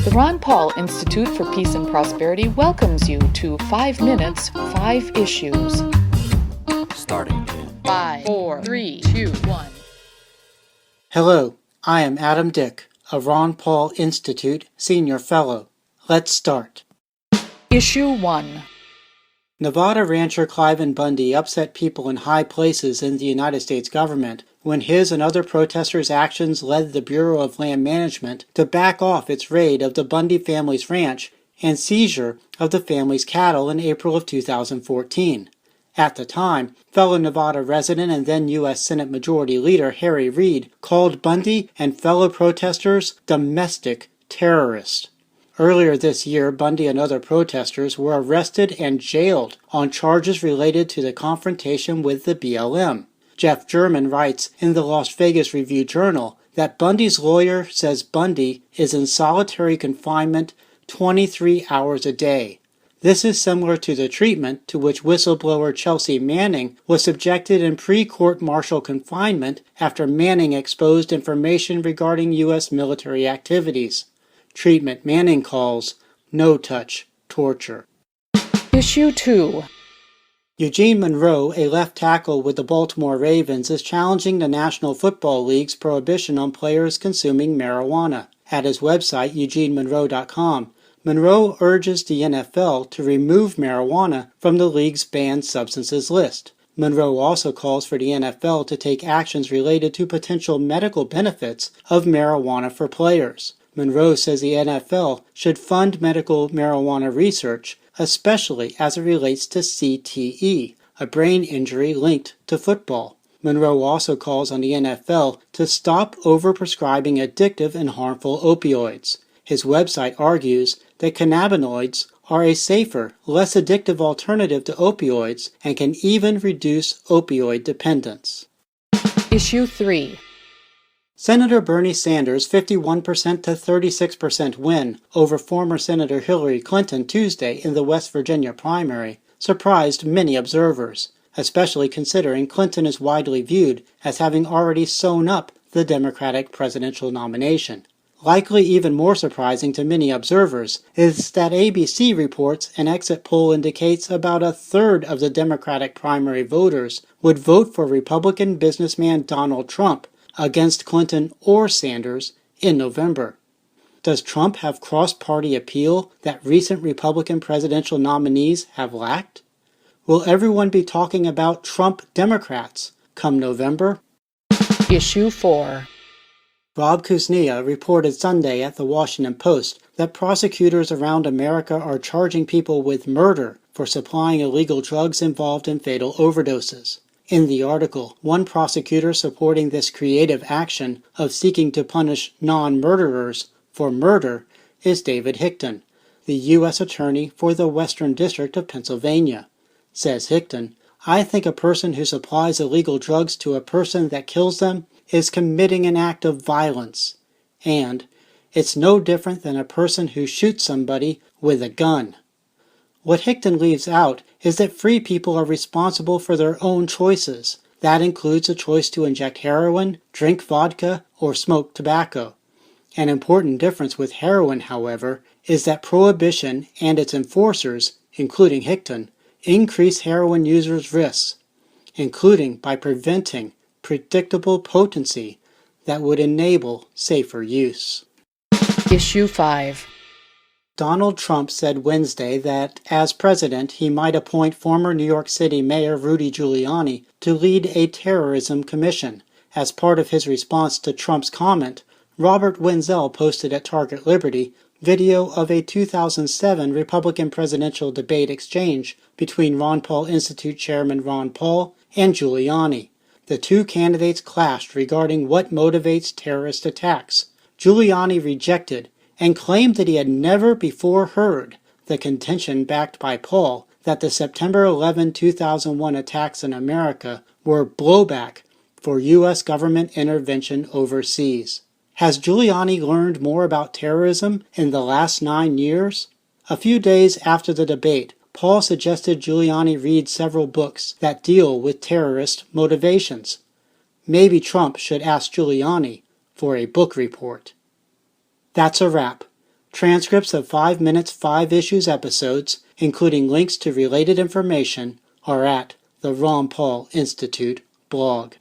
The Ron Paul Institute for Peace and Prosperity welcomes you to 5 Minutes, 5 Issues. Starting in 5, 4, 3, 2, 1. Hello, I am Adam Dick, a Ron Paul Institute Senior Fellow. Let's start. Issue 1. Nevada rancher Cliven Bundy upset people in high places in the United States government when his and other protesters' actions led the Bureau of Land Management to back off its raid of the Bundy family's ranch and seizure of the family's cattle in April of 2014. At the time, fellow Nevada resident and then U.S. Senate Majority Leader Reid called Bundy and fellow protesters domestic terrorists. Earlier this year, Bundy and other protesters were arrested and jailed on charges related to the confrontation with the BLM. Jeff German writes in the Las Vegas Review-Journal that Bundy's lawyer says Bundy is in solitary confinement 23 hours a day. This is similar to the treatment to which whistleblower Chelsea Manning was subjected in pre-court-martial confinement after Manning exposed information regarding U.S. military activities. Treatment Manning calls no-touch torture. Issue 2. Eugene Monroe, a left tackle with the Baltimore Ravens, is challenging the National Football League's prohibition on players consuming marijuana. At his website, eugenemonroe.com, Monroe urges the NFL to remove marijuana from the league's banned substances list. Monroe also calls for the NFL to take actions related to potential medical benefits of marijuana for players. Monroe says the NFL should fund medical marijuana research, especially as it relates to CTE, a brain injury linked to football. Monroe also calls on the NFL to stop overprescribing addictive and harmful opioids. His website argues that cannabinoids are a safer, less addictive alternative to opioids and can even reduce opioid dependence. Issue 3. Senator Bernie Sanders' 51% to 36% win over former Senator Hillary Clinton Tuesday in the West Virginia primary surprised many observers, especially considering Clinton is widely viewed as having already sewn up the Democratic presidential nomination. Likely even more surprising to many observers is that ABC reports an exit poll indicates about a third of the Democratic primary voters would vote for Republican businessman Donald Trump against Clinton or Sanders in November. Does Trump have cross-party appeal that recent Republican presidential nominees have lacked? Will everyone be talking about Trump Democrats come November? Issue 4. Rob Kuznia reported Sunday at the Washington Post that prosecutors around America are charging people with murder for supplying illegal drugs involved in fatal overdoses. In the article, one prosecutor supporting this creative action of seeking to punish non-murderers for murder is David Hickton, the U.S. Attorney for the Western District of Pennsylvania. Says Hickton, "I think a person who supplies illegal drugs to a person that kills them is committing an act of violence, and it's no different than a person who shoots somebody with a gun." What Hickton leaves out is that free people are responsible for their own choices. That includes a choice to inject heroin, drink vodka, or smoke tobacco. An important difference with heroin, however, is that prohibition and its enforcers, including Hickton, increase heroin users' risks, including by preventing predictable potency that would enable safer use. Issue 5. Donald Trump said Wednesday that, as president, he might appoint former New York City Mayor Rudy Giuliani to lead a terrorism commission. As part of his response to Trump's comment, Robert Wenzel posted at Target Liberty video of a 2007 Republican presidential debate exchange between Ron Paul Institute Chairman Ron Paul and Giuliani. The two candidates clashed regarding what motivates terrorist attacks. Giuliani rejected and claimed that he had never before heard the contention backed by Paul that the September 11, 2001 attacks in America were blowback for U.S. government intervention overseas. Has Giuliani learned more about terrorism in the last 9 years? A few days after the debate, Paul suggested Giuliani read several books that deal with terrorist motivations. Maybe Trump should ask Giuliani for a book report. That's a wrap. Transcripts of 5 Minutes 5 Issues episodes, including links to related information, are at the Ron Paul Institute blog.